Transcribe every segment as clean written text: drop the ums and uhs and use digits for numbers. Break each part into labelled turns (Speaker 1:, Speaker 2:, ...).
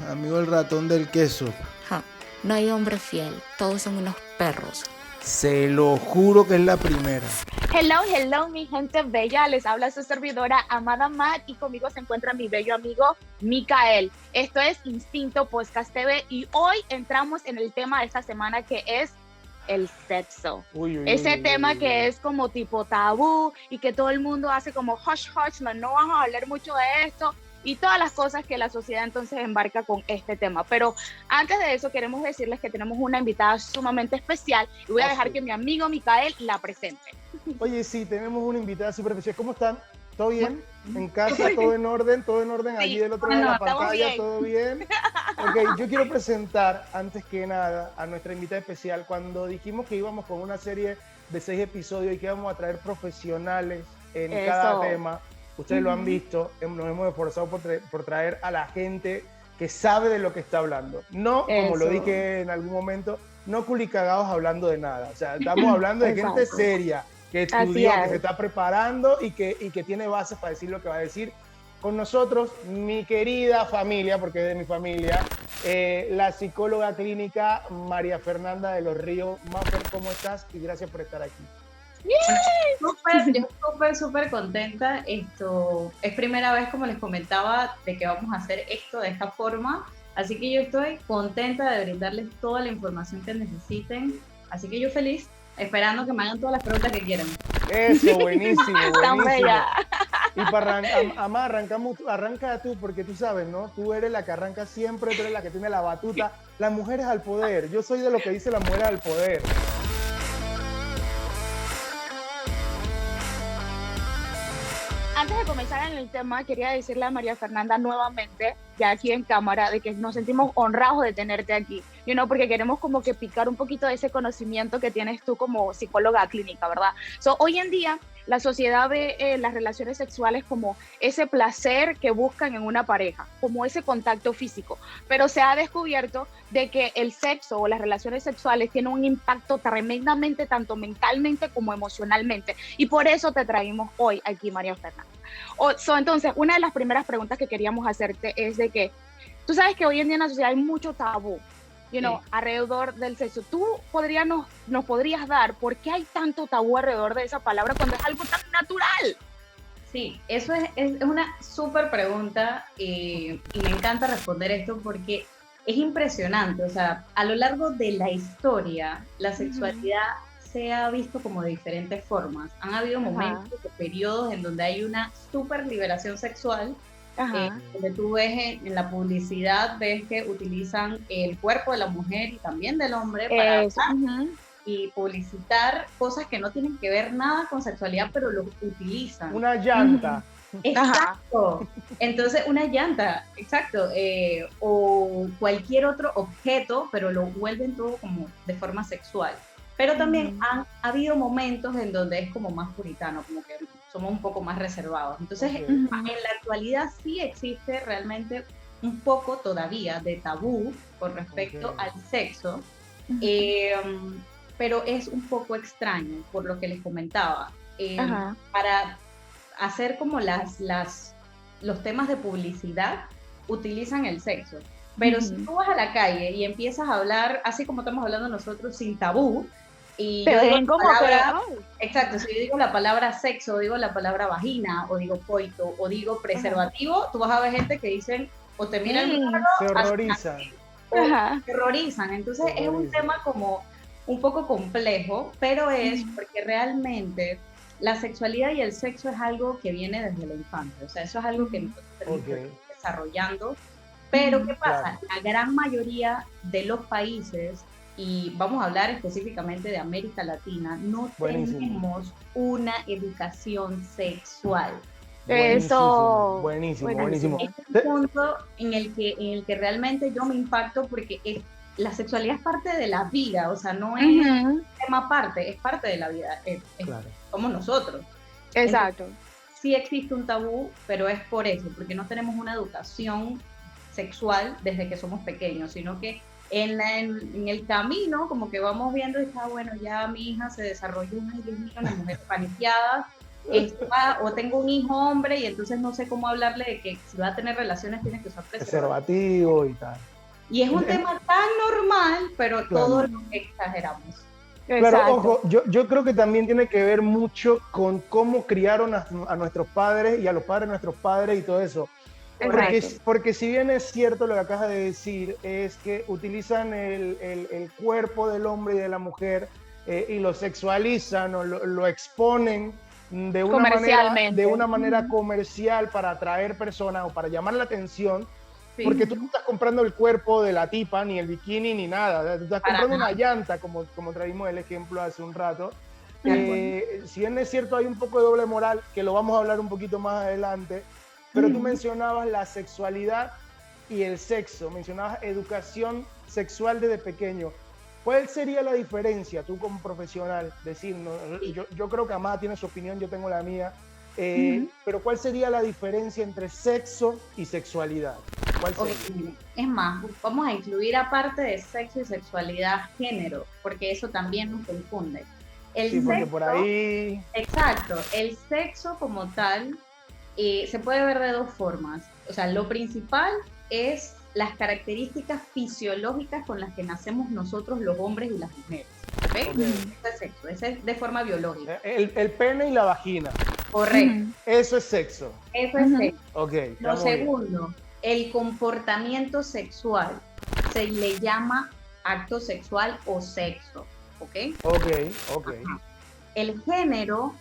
Speaker 1: Amigo el ratón del queso.
Speaker 2: Ja, no hay hombre fiel, todos son unos perros.
Speaker 1: Se lo juro que es la primera.
Speaker 3: Hello, hello, mi gente bella. Les habla su servidora Amada Matt y conmigo se encuentra mi bello amigo Micael. Esto es Instinto Podcast TV y hoy entramos en el tema de esta semana que es el sexo. Ese tema que es como tipo tabú y que todo el mundo hace como hush hush, no vamos a hablar mucho de esto y todas las cosas que la sociedad entonces embarca con este tema. Pero antes de eso queremos decirles que tenemos una invitada sumamente especial y voy a dejar que mi amigo Micael la presente.
Speaker 4: Oye, sí, tenemos una invitada súper especial. ¿Cómo están? ¿Todo bien? ¿En casa? ¿Todo en orden? ¿Todo en orden? Allí del otro lado de la pantalla, ¿todo bien? Ok, yo quiero presentar, antes que nada, a nuestra invitada especial. Cuando dijimos que íbamos con una serie de 6 episodios y que íbamos a traer profesionales en cada tema, ustedes lo han visto, nos hemos esforzado por traer a la gente que sabe de lo que está hablando. No, como lo dije en algún momento, no culicagados hablando de nada. O sea, estamos hablando de gente seria, que estudió, que se está preparando y que tiene bases para decir lo que va a decir. Con nosotros, mi querida familia, porque es de mi familia, la psicóloga clínica María Fernanda de los Ríos. Mafer, ¿cómo estás? Y gracias por estar aquí.
Speaker 5: Yo súper contenta. Esto es primera vez, como les comentaba, de que vamos a hacer esto de esta forma. Así que yo estoy contenta de brindarles toda la información que necesiten. Así que yo feliz, esperando que me hagan todas las preguntas que quieran.
Speaker 4: Eso, buenísimo,
Speaker 3: Tan bella.
Speaker 4: Y para arranca tú, porque tú sabes, ¿no? Tú eres la que arranca siempre, tú eres la que tiene la batuta. Las mujeres al poder. Yo soy de lo que dice las mujeres al poder.
Speaker 3: Antes de comenzar en el tema, quería decirle a María Fernanda nuevamente, ya aquí en cámara, de que nos sentimos honrados de tenerte aquí, porque queremos como que picar un poquito de ese conocimiento que tienes tú como psicóloga clínica, ¿verdad? Hoy en día, la sociedad ve las relaciones sexuales como ese placer que buscan en una pareja, como ese contacto físico, pero se ha descubierto de que el sexo o las relaciones sexuales tienen un impacto tremendamente, tanto mentalmente como emocionalmente, y por eso te traímos hoy aquí, María Fernanda. Entonces, una de las primeras preguntas que queríamos hacerte es de que, tú sabes que hoy en día en la sociedad hay mucho tabú, alrededor del sexo. ¿Tú nos podrías dar por qué hay tanto tabú alrededor de esa palabra cuando es algo tan natural?
Speaker 5: Sí, eso es una súper pregunta y me encanta responder esto porque es impresionante. O sea, a lo largo de la historia, la sexualidad se ha visto como de diferentes formas. Han habido momentos o periodos en donde hay una súper liberación sexual, donde tú ves en la publicidad, ves que utilizan el cuerpo de la mujer y también del hombre para y publicitar cosas que no tienen que ver nada con sexualidad, pero lo utilizan.
Speaker 4: Una llanta.
Speaker 5: Exacto. Entonces, una llanta, exacto. O cualquier otro objeto, pero lo vuelven todo como de forma sexual. Pero también ha habido momentos en donde es como más puritano, como que somos un poco más reservados. Entonces, en la actualidad sí existe realmente un poco todavía de tabú con respecto al sexo, pero es un poco extraño, por lo que les comentaba. Para hacer como los temas de publicidad, utilizan el sexo. Pero si tú vas a la calle y empiezas a hablar, así como estamos hablando nosotros, sin tabú, y yo digo exacto, si yo digo la palabra sexo, o digo la palabra vagina, o digo coito, o digo preservativo, tú vas a ver gente que dicen, o te miran
Speaker 4: se horrorizan.
Speaker 5: Se horrorizan. Entonces es un tema como un poco complejo, pero es porque realmente la sexualidad y el sexo es algo que viene desde la infancia. O sea, eso es algo que nosotros tenemos que ir desarrollando. Pero ¿qué pasa? La gran mayoría de los países, y vamos a hablar específicamente de América Latina, no tenemos una educación sexual.
Speaker 4: Buenísimo.
Speaker 5: Este es un punto en el que realmente yo me impacto porque la sexualidad es parte de la vida, o sea, no es un tema aparte, es parte de la vida, somos nosotros.
Speaker 3: Exacto.
Speaker 5: Entonces, sí existe un tabú, pero es por eso, porque no tenemos una educación sexual desde que somos pequeños, sino que en el camino como que vamos viendo y está bueno, ya mi hija se desarrolló, ay Dios mío, una mujer paniqueada, o tengo un hijo hombre y entonces no sé cómo hablarle de que si va a tener relaciones tiene que usar preservativo.
Speaker 4: Preservativo y tal.
Speaker 5: Y es un tema tan normal, pero todos lo exageramos.
Speaker 4: Claro,
Speaker 3: Exacto.
Speaker 4: ojo, yo creo que también tiene que ver mucho con cómo criaron a nuestros padres y a los padres de nuestros padres y todo eso. Porque si bien es cierto lo que acabas de decir, es que utilizan el cuerpo del hombre y de la mujer y lo sexualizan o lo exponen de una manera comercial para atraer personas o para llamar la atención.
Speaker 5: Sí.
Speaker 4: Porque tú no estás comprando el cuerpo de la tipa, ni el bikini, ni nada. Tú estás comprando una llanta, como traímos el ejemplo hace un rato. Si bien es cierto, hay un poco de doble moral, que lo vamos a hablar un poquito más adelante, pero tú mencionabas la sexualidad y el sexo, mencionabas educación sexual desde pequeño. ¿Cuál sería la diferencia, tú como profesional? Decir, no, yo creo que Amada tiene su opinión, yo tengo la mía, pero ¿cuál sería la diferencia entre sexo y sexualidad? ¿Cuál sería?
Speaker 5: Okay. Es más, vamos a incluir aparte de sexo y sexualidad, género, porque eso también nos confunde.
Speaker 4: Sí, porque por ahí...
Speaker 5: Exacto, el sexo como tal se puede ver de dos formas. O sea, lo principal es las características fisiológicas con las que nacemos nosotros los hombres y las mujeres. ¿Okay? Eso es sexo, eso es de forma biológica.
Speaker 4: El pene y la vagina.
Speaker 5: Correcto.
Speaker 4: Eso es sexo.
Speaker 5: Eso es sexo.
Speaker 4: Okay,
Speaker 5: Lo segundo, el comportamiento sexual se le llama acto sexual o sexo, ¿ok?
Speaker 4: Ok.
Speaker 5: El género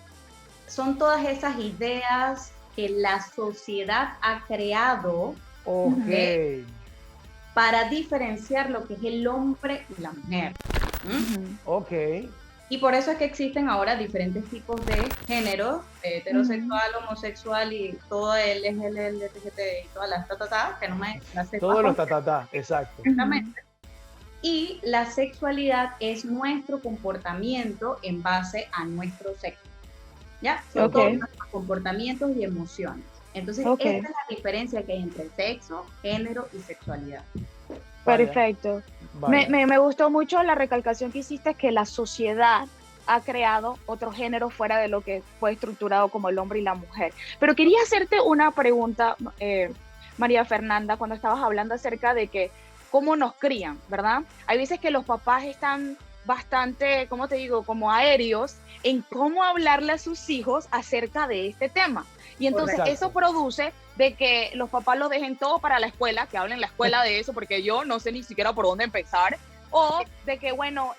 Speaker 5: son todas esas ideas que la sociedad ha creado para diferenciar lo que es el hombre y la mujer.
Speaker 4: Ok.
Speaker 5: Y por eso es que existen ahora diferentes tipos de géneros, heterosexual, homosexual y todo el LGBT y todas las que no me las sé.
Speaker 4: Todos los exacto.
Speaker 5: Exactamente. Y la sexualidad es nuestro comportamiento en base a nuestro sexo. ¿Ya? Son todos nuestros comportamientos y emociones. Entonces, esta es la diferencia que hay entre sexo, género y sexualidad.
Speaker 3: Perfecto.
Speaker 4: Vale.
Speaker 3: Me gustó mucho la recalcación que hiciste, que la sociedad ha creado otro género fuera de lo que fue estructurado como el hombre y la mujer. Pero quería hacerte una pregunta, María Fernanda, cuando estabas hablando acerca de que cómo nos crían, ¿verdad? Hay veces que los papás están bastante, ¿cómo te digo?, como aéreos en cómo hablarle a sus hijos acerca de este tema. Y entonces eso produce de que los papás lo dejen todo para la escuela, que hablen en la escuela de eso, porque yo no sé ni siquiera por dónde empezar, o de que, bueno,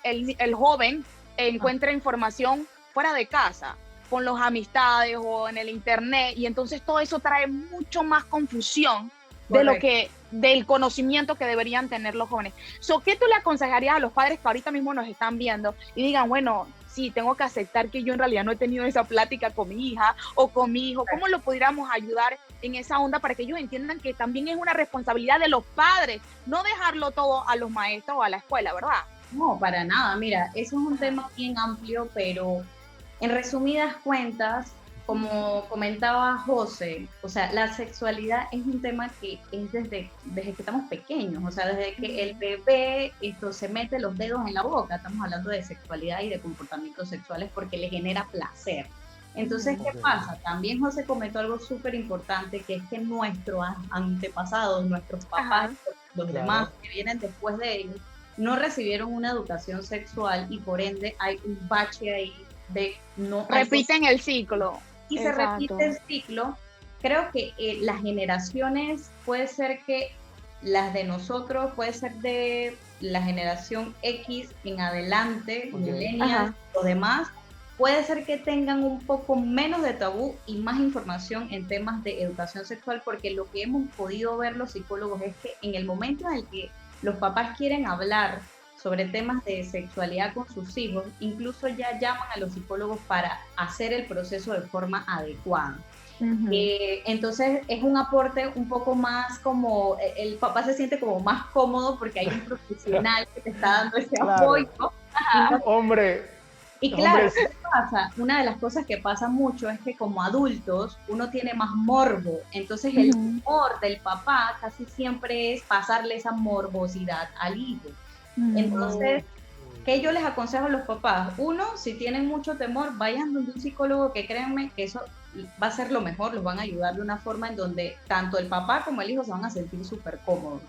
Speaker 3: el joven encuentre información fuera de casa, con los amistades o en el internet, y entonces todo eso trae mucho más confusión de lo que, del conocimiento que deberían tener los jóvenes. ¿Qué tú le aconsejarías a los padres que ahorita mismo nos están viendo y digan, bueno, sí, tengo que aceptar que yo en realidad no he tenido esa plática con mi hija o con mi hijo? ¿Cómo lo pudiéramos ayudar en esa onda para que ellos entiendan que también es una responsabilidad de los padres, no dejarlo todo a los maestros o a la escuela, ¿verdad?
Speaker 5: No, para nada. Mira, eso es un tema bien amplio, pero en resumidas cuentas, como comentaba José, o sea, la sexualidad es un tema que es desde que estamos pequeños, o sea, desde que el bebé se mete los dedos en la boca, estamos hablando de sexualidad y de comportamientos sexuales porque le genera placer. Entonces, ¿qué pasa? También José comentó algo súper importante, que es que nuestros antepasados, nuestros papás, los demás que vienen después de ellos, no recibieron una educación sexual y por ende hay un bache ahí de no...
Speaker 3: Repiten el ciclo.
Speaker 5: Y se repite el ciclo. Creo que las generaciones, puede ser que las de nosotros, puede ser de la generación X en adelante, millennials, los demás, puede ser que tengan un poco menos de tabú y más información en temas de educación sexual, porque lo que hemos podido ver los psicólogos es que en el momento en el que los papás quieren hablar sobre temas de sexualidad con sus hijos, incluso ya llaman a los psicólogos para hacer el proceso de forma adecuada. Entonces es un aporte un poco más como, el papá se siente como más cómodo porque hay un profesional que te está dando ese apoyo. Y claro, ¿qué pasa? Una de las cosas que pasa mucho es que como adultos uno tiene más morbo, entonces el humor del papá casi siempre es pasarle esa morbosidad al hijo. Entonces, ¿qué yo les aconsejo a los papás? Uno, si tienen mucho temor, vayan donde un psicólogo, que créanme que eso va a ser lo mejor, los van a ayudar de una forma en donde tanto el papá como el hijo se van a sentir súper cómodos.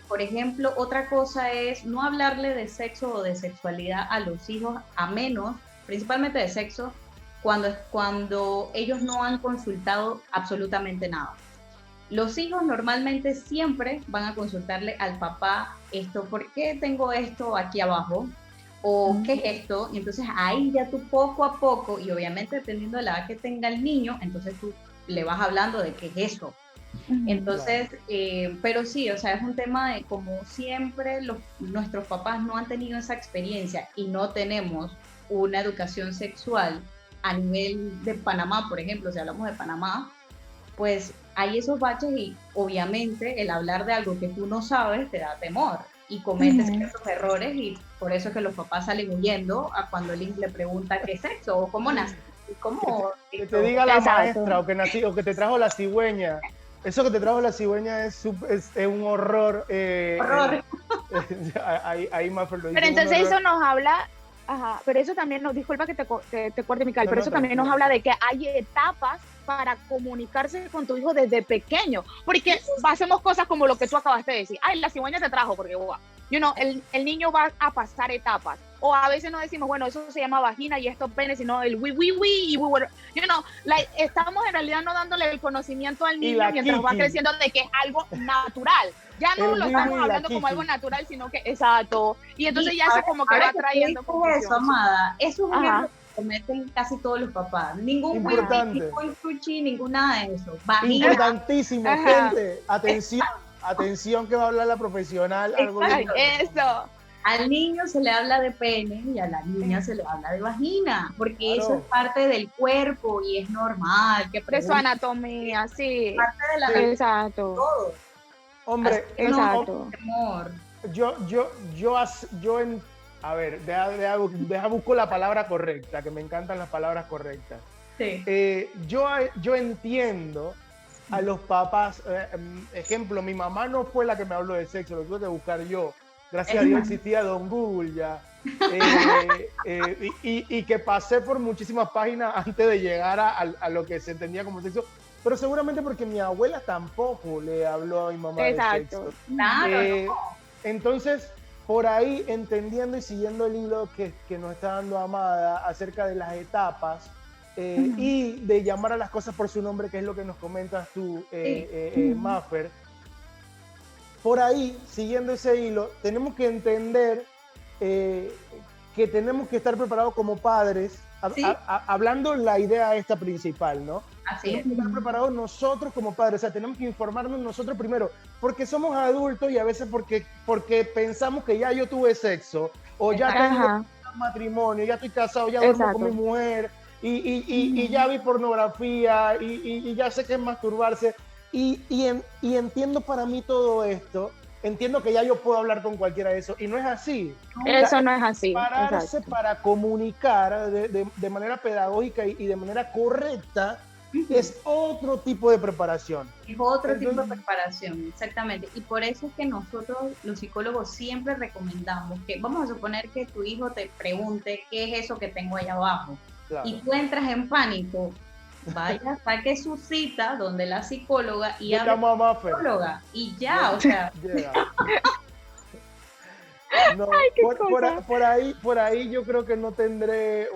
Speaker 5: Por ejemplo, otra cosa es no hablarle de sexo o de sexualidad a los hijos, a menos, principalmente de sexo, cuando ellos no han consultado absolutamente nada. Los hijos normalmente siempre van a consultarle al papá esto, ¿por qué tengo esto aquí abajo? ¿O qué es esto? Y entonces ahí ya tú poco a poco, y obviamente dependiendo de la edad que tenga el niño, entonces tú le vas hablando de qué es eso. Entonces, pero sí, o sea, es un tema de como siempre nuestros papás no han tenido esa experiencia y no tenemos una educación sexual a nivel de Panamá, por ejemplo, si hablamos de Panamá, pues hay esos baches y obviamente el hablar de algo que tú no sabes te da temor y cometes esos errores y por eso es que los papás salen huyendo a cuando el hijo le pregunta qué es sexo o cómo nace, cómo...
Speaker 4: Que te diga la maestra o que te trajo la cigüeña. Eso que te trajo la cigüeña es un horror.
Speaker 5: Horror.
Speaker 4: Ahí más lo dice.
Speaker 3: Pero entonces eso nos habla, pero eso también nos, disculpa que te corte, Micael, pero eso también nos habla de que hay etapas para comunicarse con tu hijo desde pequeño, porque hacemos cosas como lo que tú acabaste de decir, ay, la cigüeña te trajo, porque el niño va a pasar etapas, o a veces no decimos, bueno, eso se llama vagina y esto pene, sino el wi, y estamos en realidad no dándole el conocimiento al niño mientras va creciendo de que es algo natural. Ya no lo estamos hablando como algo natural, sino que, exacto. Y entonces ya eso como que va trayendo confusión.
Speaker 5: Eso, Amada, eso es un error que cometen casi todos los papás. Ningún chuchi, ninguna de eso. Vagina.
Speaker 4: Importantísimo, gente. Atención que va a hablar la profesional.
Speaker 3: Eso.
Speaker 5: Al niño se le habla de pene y a la niña se le habla de vagina, porque eso es parte del cuerpo y es normal.
Speaker 3: De su anatomía, sí.
Speaker 5: Parte de la
Speaker 3: exacto.
Speaker 5: Todo.
Speaker 4: Hombre,
Speaker 3: exacto.
Speaker 4: A ver, deja busco la palabra correcta, que me encantan las palabras correctas.
Speaker 5: Sí.
Speaker 4: Yo entiendo a los papás, ejemplo, mi mamá no fue la que me habló de sexo, lo tuve que buscar yo. Gracias a Dios existía Don Google ya. Y que pasé por muchísimas páginas antes de llegar a lo que se entendía como sexo, pero seguramente porque mi abuela tampoco le habló a mi mamá de sexo.
Speaker 5: Claro.
Speaker 4: Entonces, por ahí, entendiendo y siguiendo el hilo que nos está dando Amada acerca de las etapas y de llamar a las cosas por su nombre, que es lo que nos comentas tú, Maffer, por ahí, siguiendo ese hilo, tenemos que entender que tenemos que estar preparados como padres, hablando la idea esta principal, ¿no?
Speaker 5: Así es.
Speaker 4: Tenemos que estar preparados nosotros como padres, o sea, tenemos que informarnos nosotros primero, porque somos adultos y a veces porque pensamos que ya yo tuve sexo, o ya tengo un matrimonio, ya estoy casado, ya duermo con mi mujer, y ya vi pornografía, y ya sé qué es masturbarse. Y entiendo para mí todo esto, entiendo que ya yo puedo hablar con cualquiera de eso, y no es así.
Speaker 3: Eso no es así.
Speaker 4: Pararse para comunicar de manera pedagógica y de manera correcta es otro tipo de preparación.
Speaker 5: Es otro tipo de preparación, exactamente. Y por eso es que nosotros, los psicólogos, siempre recomendamos que, vamos a suponer que tu hijo te pregunte qué es eso que tengo allá abajo, claro, y tú entras en pánico. Vaya, saque su cita donde la psicóloga y hable con la psicóloga y ya, o sea.
Speaker 4: No, por ahí yo creo que no tendré,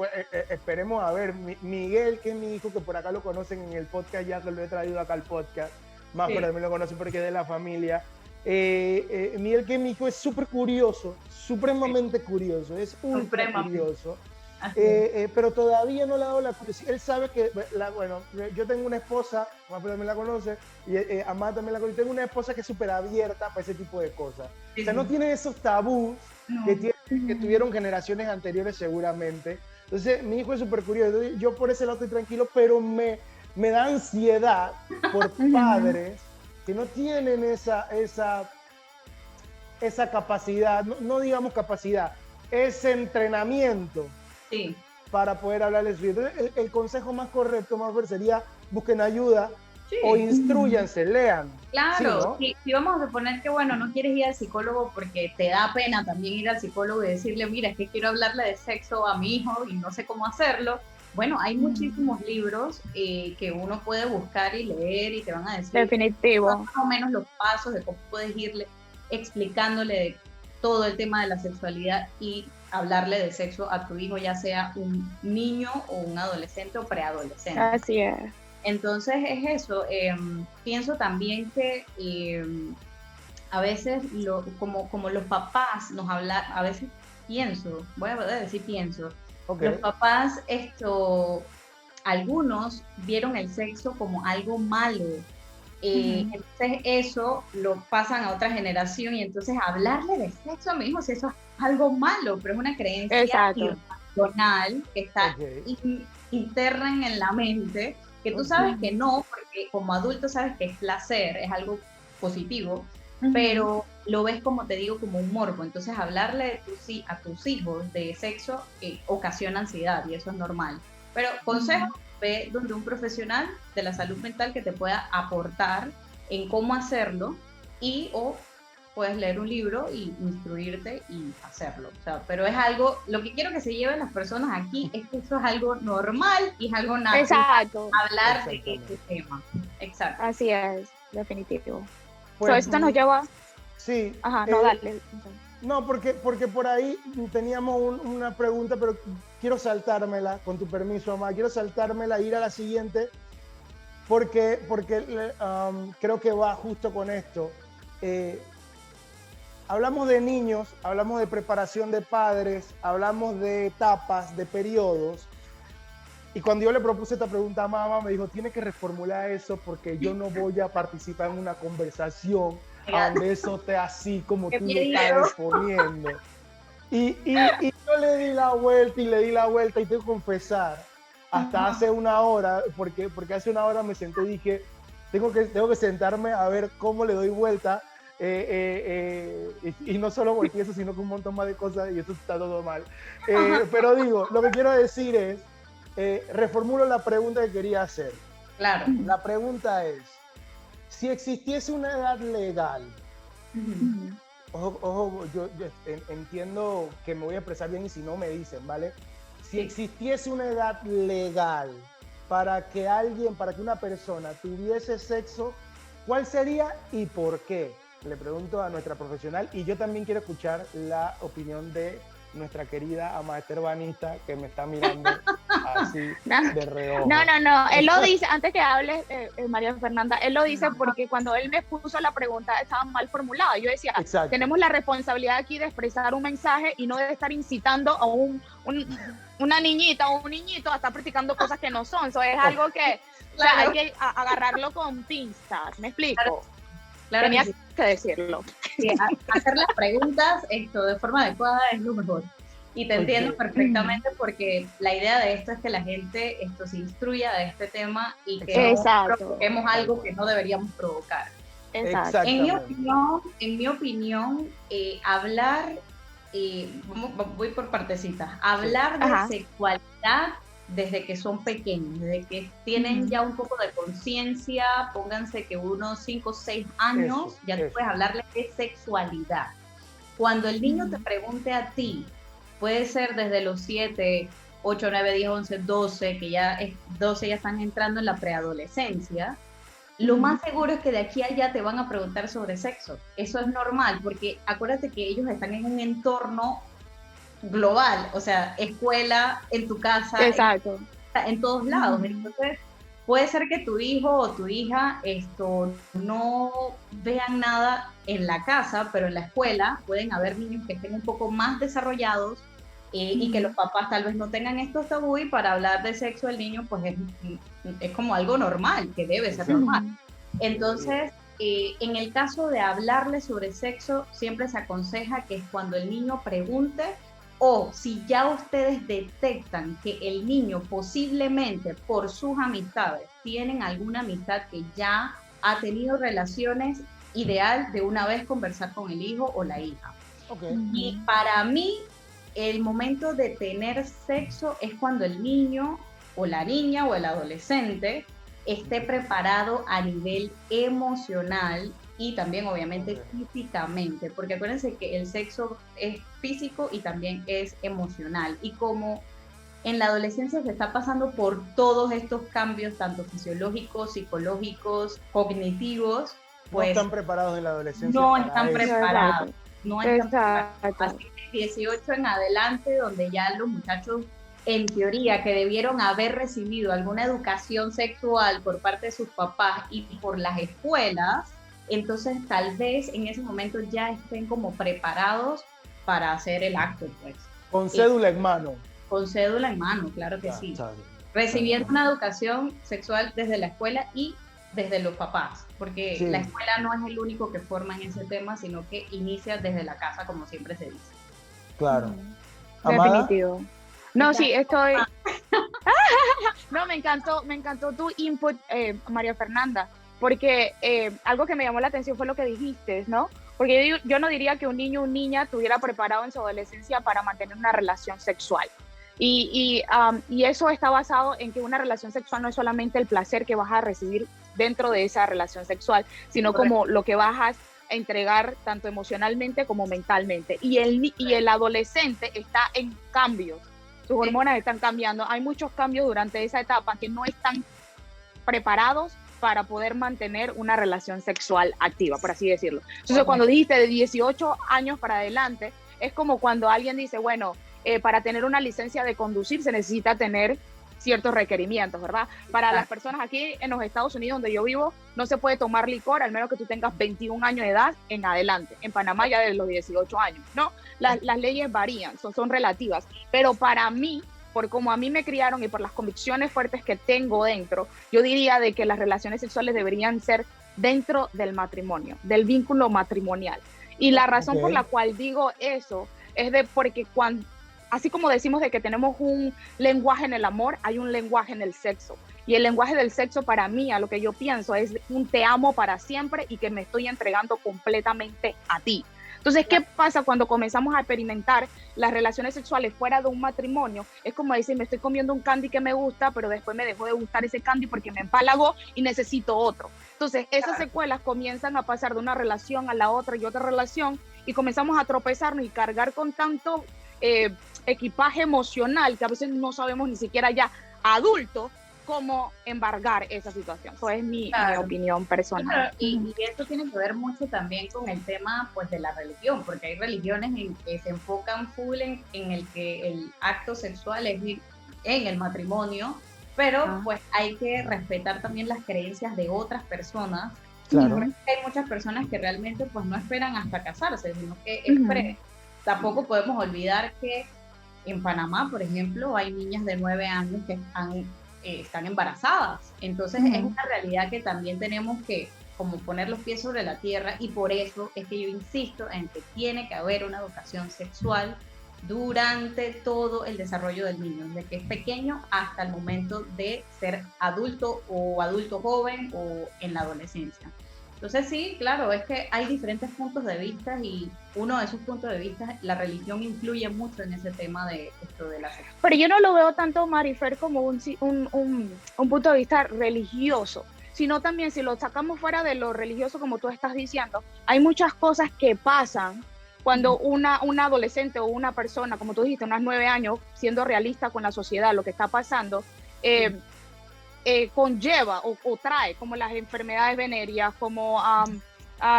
Speaker 4: esperemos a ver, Miguel, que es mi hijo, que por acá lo conocen en el podcast, ya que lo he traído acá al podcast, más pero también lo conocen porque es de la familia. Miguel, que es mi hijo, es súper curioso, supremamente curioso, es ultra curioso. Pero todavía no le ha dado la curiosidad. Él sabe que, yo tengo una esposa, Amada también la conoce, y Amada también la conoce, tengo una esposa que es súper abierta para ese tipo de cosas. Sí. O sea, no tiene esos tabús que tuvieron generaciones anteriores seguramente. Entonces, mi hijo es súper curioso. Entonces, yo por ese lado estoy tranquilo, pero me da ansiedad por padres que no tienen esa capacidad, no digamos capacidad, ese entrenamiento.
Speaker 5: Sí.
Speaker 4: Para poder hablarles bien. Entonces, el consejo más correcto, más sería busquen ayuda,
Speaker 5: Sí.
Speaker 4: O instruyanse, lean.
Speaker 5: Claro,
Speaker 4: ¿Sí,
Speaker 5: si vamos a suponer que, bueno, no quieres ir al psicólogo porque te da pena también ir al psicólogo y decirle, mira, es que quiero hablarle de sexo a mi hijo y no sé cómo hacerlo. Bueno, hay muchísimos libros que uno puede buscar y leer y te van a decir
Speaker 3: Definitivo.
Speaker 5: más o menos los pasos de cómo puedes irle explicándole de todo el tema de la sexualidad y hablarle de sexo a tu hijo, ya sea un niño o un adolescente o preadolescente.
Speaker 3: Así es.
Speaker 5: Entonces es eso. Pienso también que a veces, como los papás nos hablan, a veces voy a decir pienso,
Speaker 4: Okay.
Speaker 5: los papás, algunos vieron el sexo como algo malo. Entonces eso lo pasan a otra generación y entonces hablarle de sexo a mi hijo, si eso es algo malo, pero es una creencia irracional que está interna en la mente, que tú sabes que no, porque como adulto sabes que es placer, es algo positivo, pero lo ves, como te digo, como un morbo. Entonces hablarle a tus hijos de sexo ocasiona ansiedad y eso es normal. Pero consejo, ve donde un profesional de la salud mental que te pueda aportar en cómo hacerlo o puedes leer un libro y instruirte y hacerlo. O sea, pero es algo, lo que quiero que se lleven las personas aquí es que eso es algo normal y es algo natural.
Speaker 3: Exacto.
Speaker 5: Hablar de este tema. Exacto.
Speaker 3: Así es, definitivo.
Speaker 4: Pues,
Speaker 3: esto nos lleva...
Speaker 4: Sí.
Speaker 3: Ajá, no, dale.
Speaker 4: No, porque por ahí teníamos una pregunta, pero quiero saltármela, con tu permiso, Amá, quiero saltármela, ir a la siguiente, porque creo que va justo con esto. Hablamos de niños, hablamos de preparación de padres, hablamos de etapas, de periodos, y cuando yo le propuse esta pregunta a mamá, me dijo, tiene que reformular eso porque yo no voy a participar en una conversación donde eso esté así como tú lo estás exponiendo. Y yo le di la vuelta y tengo que confesar, hasta hace una hora, porque hace una hora me senté y dije, tengo que sentarme a ver cómo le doy vuelta, y no solo volteé eso, sino que un montón más de cosas, y eso está todo mal. Pero digo, lo que quiero decir es, reformulo la pregunta que quería hacer.
Speaker 5: Claro.
Speaker 4: La pregunta es, si existiese una edad legal, ojo, yo entiendo que me voy a expresar bien y si no me dicen, ¿vale? Si existiese una edad legal para que una persona tuviese sexo, ¿cuál sería y por qué? Le pregunto a nuestra profesional y yo también quiero escuchar la opinión de nuestra querida ama urbanista que me está mirando así de reojo.
Speaker 3: No, él lo dice, antes que hables, María Fernanda, él lo dice porque cuando él me puso la pregunta estaba mal formulada. Yo decía,
Speaker 4: exacto,
Speaker 3: tenemos la responsabilidad aquí de expresar un mensaje y no de estar incitando a una niñita o un niñito a estar practicando cosas que no son. Eso es algo que hay que agarrarlo con pinzas, ¿me explico?
Speaker 5: Claro
Speaker 3: Tenía
Speaker 5: sí,
Speaker 3: que decirlo.
Speaker 5: Sí, hacer las preguntas de forma adecuada es lo mejor. Y te entiendo perfectamente porque la idea de esto es que la gente se instruya de este tema y que no provoquemos algo que no deberíamos provocar.
Speaker 3: Exacto.
Speaker 5: En mi opinión, hablar, voy por partecitas, hablar de sexualidad desde que son pequeños, desde que tienen ya un poco de conciencia, pónganse que unos 5 o 6 años, ya tú puedes hablarles de sexualidad. Cuando el niño te pregunte a ti, puede ser desde los 7, 8, 9, 10, 11, 12, que ya 12 ya están entrando en la preadolescencia, lo más seguro es que de aquí a allá te van a preguntar sobre sexo. Eso es normal, porque acuérdate que ellos están en un entorno global, o sea, escuela, en tu casa, en todos lados. Entonces, puede ser que tu hijo o tu hija no vean nada en la casa, pero en la escuela pueden haber niños que estén un poco más desarrollados y que los papás tal vez no tengan estos tabú y para hablar de sexo el niño pues es como algo normal, que debe ser normal. Entonces, en el caso de hablarle sobre sexo, siempre se aconseja que es cuando el niño pregunte o si ya ustedes detectan que el niño posiblemente por sus amistades tienen alguna amistad que ya ha tenido relaciones, ideal de una vez conversar con el hijo o la hija. Y para mí, el momento de tener sexo es cuando el niño o la niña o el adolescente esté preparado a nivel emocional y también obviamente físicamente, porque acuérdense que el sexo es físico y también es emocional, y como en la adolescencia se está pasando por todos estos cambios, tanto fisiológicos, psicológicos, cognitivos, pues
Speaker 4: no están preparados en la adolescencia.
Speaker 5: no
Speaker 4: para
Speaker 5: están
Speaker 4: eso.
Speaker 5: preparados. No están preparados.
Speaker 3: Exacto.
Speaker 5: Así que 18 en adelante, donde ya los muchachos, en teoría, que debieron haber recibido alguna educación sexual por parte de sus papás y por las escuelas, entonces tal vez en ese momento ya estén como preparados para hacer el acto, pues.
Speaker 4: Con cédula en mano.
Speaker 5: Con cédula en mano, claro que sí. Recibiendo una educación sexual desde la escuela y desde los papás, porque
Speaker 4: Sí.
Speaker 5: la escuela no es el único que forma en ese tema, sino que inicia desde la casa, como siempre se dice.
Speaker 4: Claro. Amada,
Speaker 3: Definitivo. No, sí, estoy... No, me encantó tu input, María Fernanda, porque algo que me llamó la atención fue lo que dijiste, ¿no? Porque yo no diría que un niño o niña estuviera preparado en su adolescencia para mantener una relación sexual. Y eso está basado en que una relación sexual no es solamente el placer que vas a recibir dentro de esa relación sexual, sino como lo que vas a entregar tanto emocionalmente como mentalmente. Y el adolescente está en cambios, sus hormonas están cambiando, hay muchos cambios durante esa etapa que no están preparados para poder mantener una relación sexual activa, por así decirlo. Entonces, cuando dijiste de 18 años para adelante, es como cuando alguien dice, bueno, para tener una licencia de conducir se necesita tener ciertos requerimientos, ¿verdad? Para las personas aquí en los Estados Unidos, donde yo vivo, no se puede tomar licor, al menos que tú tengas 21 años de edad en adelante. En Panamá ya de los 18 años, ¿no? Las leyes varían, son relativas, pero para mí, por como a mí me criaron y por las convicciones fuertes que tengo dentro, yo diría de que las relaciones sexuales deberían ser dentro del matrimonio, del vínculo matrimonial. Y la razón por la cual digo eso es porque cuando, así como decimos de que tenemos un lenguaje en el amor, hay un lenguaje en el sexo. Y el lenguaje del sexo para mí, a lo que yo pienso, es un te amo para siempre y que me estoy entregando completamente a ti. Entonces, ¿qué pasa cuando comenzamos a experimentar las relaciones sexuales fuera de un matrimonio? Es como decir, me estoy comiendo un candy que me gusta, pero después me dejó de gustar ese candy porque me empalagó y necesito otro. Entonces, esas secuelas comienzan a pasar de una relación a la otra y otra relación y comenzamos a tropezarnos y cargar con tanto equipaje emocional que a veces no sabemos ni siquiera ya adultos cómo embargar esa situación. Eso es mi opinión personal.
Speaker 5: Claro, y esto tiene que ver mucho también con el tema pues de la religión, porque hay religiones en que se enfocan full en el que el acto sexual es en el matrimonio, pero pues hay que respetar también las creencias de otras personas. Claro. Hay muchas personas que realmente pues no esperan hasta casarse, sino que tampoco podemos olvidar que en Panamá, por ejemplo, hay niñas de 9 años que están embarazadas. Entonces es una realidad que también tenemos que como poner los pies sobre la tierra, y por eso es que yo insisto en que tiene que haber una educación sexual durante todo el desarrollo del niño, desde que es pequeño hasta el momento de ser adulto o adulto joven o en la adolescencia. Entonces sí, claro, es que hay diferentes puntos de vista y uno de esos puntos de vista, la religión influye mucho en ese tema de esto de la sexualidad.
Speaker 3: Pero yo no lo veo tanto, Marifer, como un punto de vista religioso, sino también si lo sacamos fuera de lo religioso, como tú estás diciendo, hay muchas cosas que pasan cuando una adolescente o una persona, como tú dijiste, unos 9 años, siendo realista con la sociedad, lo que está pasando, conlleva o trae como las enfermedades venéreas, como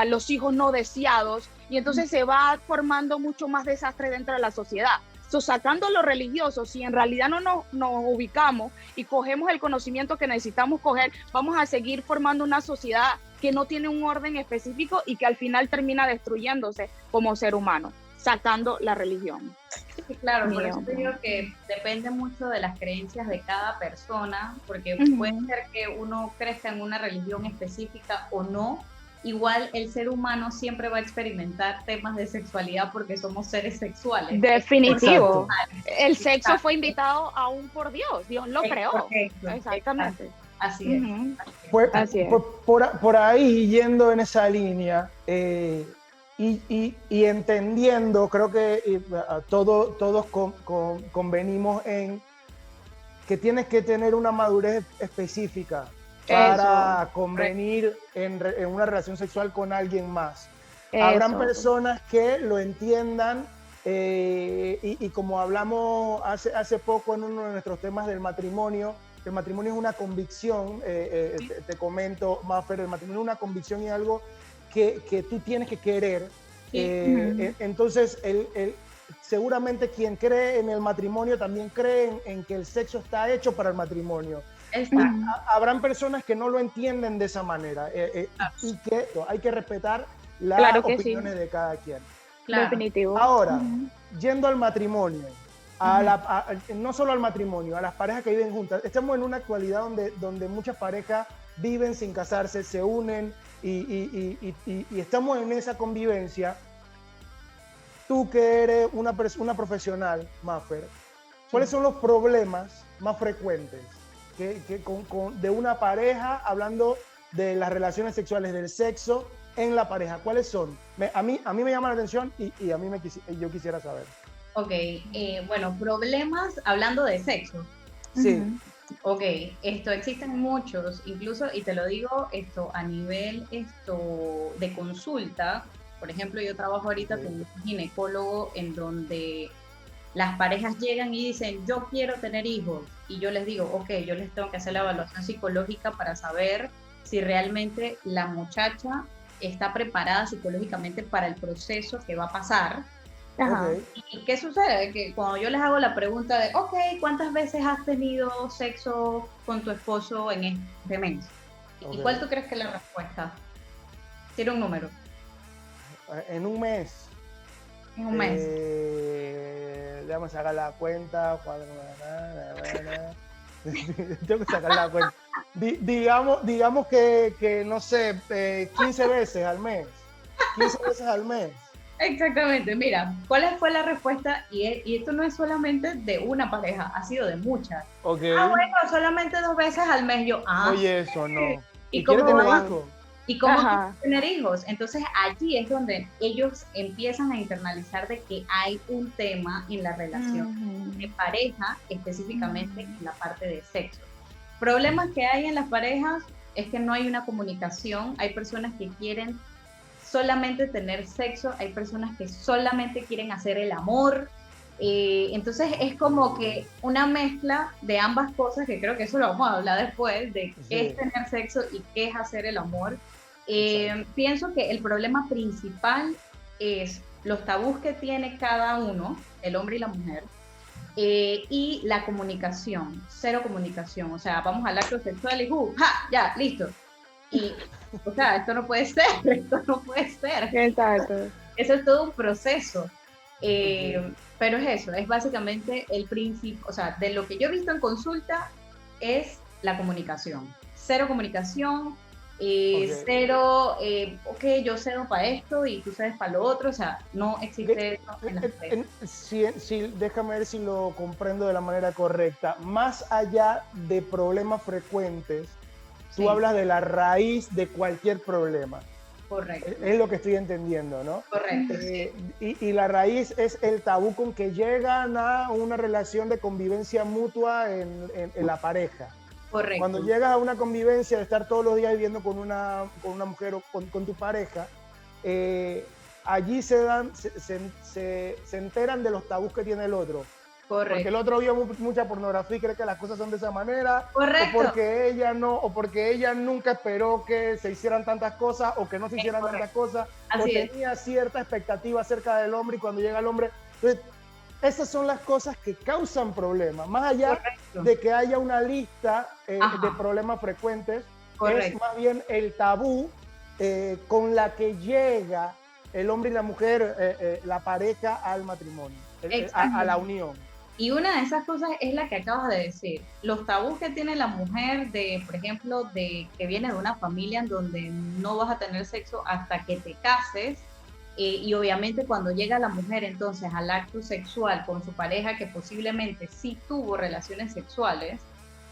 Speaker 3: los hijos no deseados, y entonces se va formando mucho más desastre dentro de la sociedad. So, sacando lo religioso, si en realidad no nos ubicamos y cogemos el conocimiento que necesitamos coger, vamos a seguir formando una sociedad que no tiene un orden específico y que al final termina destruyéndose como ser humano, sacando la religión.
Speaker 5: Sí, claro, por eso te digo que depende mucho de las creencias de cada persona, porque puede ser que uno crezca en una religión específica o no. Igual el ser humano siempre va a experimentar temas de sexualidad porque somos seres sexuales.
Speaker 3: Definitivo. El sexo fue invitado aún por Dios. Dios lo creó.
Speaker 5: Correcto.
Speaker 3: Exactamente.
Speaker 5: Así es.
Speaker 4: Pues,
Speaker 3: Así es.
Speaker 4: Por ahí, yendo en esa línea, y entendiendo, creo que todos convenimos en que tienes que tener una madurez específica para convenir en una relación sexual con alguien más. Habrán personas que lo entiendan y como hablamos hace poco en uno de nuestros temas del matrimonio, el matrimonio es una convicción, te comento, Maffer, el matrimonio es una convicción y algo que tú tienes que querer. Entonces, seguramente quien cree en el matrimonio también cree en que el sexo está hecho para el matrimonio. Habrán personas que no lo entienden de esa manera y que hay que respetar las opiniones de cada quien.
Speaker 3: Definitivo.
Speaker 4: Ahora, yendo al matrimonio, no solo al matrimonio, a las parejas que viven juntas. Estamos en una actualidad donde muchas parejas viven sin casarse, se unen y estamos en esa convivencia. Tú que eres una profesional, Maffer, ¿cuáles son los problemas más frecuentes de una pareja hablando de las relaciones sexuales, del sexo en la pareja? ¿Cuáles son? A mí me llama la atención y yo quisiera saber.
Speaker 5: Ok, bueno, problemas hablando de sexo.
Speaker 4: Sí.
Speaker 5: Ok, existen muchos, incluso, y te lo digo, a nivel de consulta. Por ejemplo, yo trabajo ahorita con un ginecólogo en donde las parejas llegan y dicen, yo quiero tener hijos, y yo les digo, ok, yo les tengo que hacer la evaluación psicológica para saber si realmente la muchacha está preparada psicológicamente para el proceso que va a pasar. ¿Y qué sucede? Que cuando yo les hago la pregunta de, ok, ¿cuántas veces has tenido sexo con tu esposo en este mes? ¿Y cuál tú crees que es la respuesta? Tiene un número.
Speaker 4: En un mes.
Speaker 5: En un mes.
Speaker 4: Déjame sacar la cuenta. Tengo que sacar la cuenta. Digamos que no sé, 15 veces al mes. 15 veces al mes.
Speaker 5: Exactamente. Mira, ¿cuál fue la respuesta? Y esto no es solamente de una pareja, ha sido de muchas. Bueno, solamente 2 veces al mes.
Speaker 4: Oye, eso no.
Speaker 5: ¿Y
Speaker 4: cómo
Speaker 5: quiere
Speaker 4: tener hijos?
Speaker 5: ¿Y cómo quieren tener hijos? Entonces allí es donde ellos empiezan a internalizar de que hay un tema en la relación de pareja, específicamente en la parte de sexo. Problemas que hay en las parejas es que no hay una comunicación, hay personas que quieren solamente tener sexo, hay personas que solamente quieren hacer el amor, entonces es como que una mezcla de ambas cosas, que creo que eso lo vamos a hablar después, de qué es tener sexo y qué es hacer el amor. Pienso que el problema principal es los tabús que tiene cada uno, el hombre y la mujer, y la comunicación, cero comunicación. O sea, vamos al acto sexual y ya, listo. Y, o sea, esto no puede ser.
Speaker 3: Exacto.
Speaker 5: Eso es todo un proceso. Pero es eso, es básicamente el principio, o sea, de lo que yo he visto en consulta es la comunicación. Cero comunicación, cero, yo cedo para esto y tú cedes para lo otro, o sea, no existe eso en las parejas.
Speaker 4: Déjame ver si lo comprendo de la manera correcta. Más allá de problemas frecuentes, tú hablas de la raíz de cualquier problema.
Speaker 5: Correcto.
Speaker 4: Es lo que estoy entendiendo, ¿no?
Speaker 5: Correcto.
Speaker 4: Y la raíz es el tabú con que llegan a una relación de convivencia mutua en la pareja.
Speaker 5: Correcto.
Speaker 4: Cuando llegas a una convivencia de estar todos los días viviendo con una mujer o con tu pareja, allí se enteran de los tabús que tiene el otro.
Speaker 5: Correcto.
Speaker 4: Porque el otro vio mucha pornografía y cree que las cosas son de esa manera.
Speaker 5: Correcto.
Speaker 4: O porque ella nunca esperó que se hicieran tantas cosas o que no se hicieran tantas cosas.
Speaker 5: Así
Speaker 4: o tenía cierta expectativa acerca del hombre y cuando llega el hombre. Entonces, esas son las cosas que causan problemas. Más allá de que haya una lista de problemas frecuentes, es más bien el tabú con la que llega el hombre y la mujer, la pareja al matrimonio, a la unión.
Speaker 5: Y una de esas cosas es la que acabas de decir. Los tabús que tiene la mujer de, por ejemplo, de que viene de una familia en donde no vas a tener sexo hasta que te cases. Y obviamente cuando llega la mujer entonces al acto sexual con su pareja que posiblemente sí tuvo relaciones sexuales,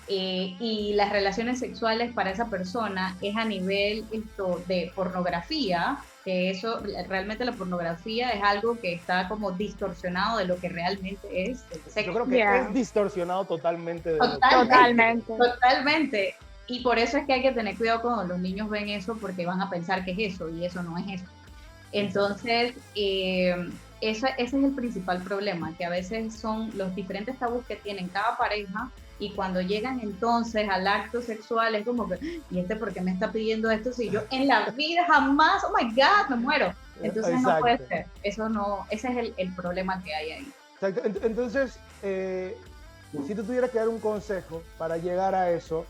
Speaker 5: y las relaciones sexuales para esa persona es a nivel de pornografía, que eso realmente la pornografía es algo que está como distorsionado de lo que realmente es el sexo.
Speaker 4: Yo creo que es distorsionado totalmente.
Speaker 5: Totalmente. Y por eso es que hay que tener cuidado cuando los niños ven eso, porque van a pensar que es eso, y eso no es eso. Entonces, ese es el principal problema, que a veces son los diferentes tabús que tienen cada pareja, y cuando llegan entonces al acto sexual es como que, ¿y este por qué me está pidiendo esto? Si yo en la vida jamás, oh my God, me muero. Entonces no puede ser, eso no, ese es el problema que hay ahí.
Speaker 4: Exacto. Entonces, si tú tuvieras que dar un consejo para llegar a eso,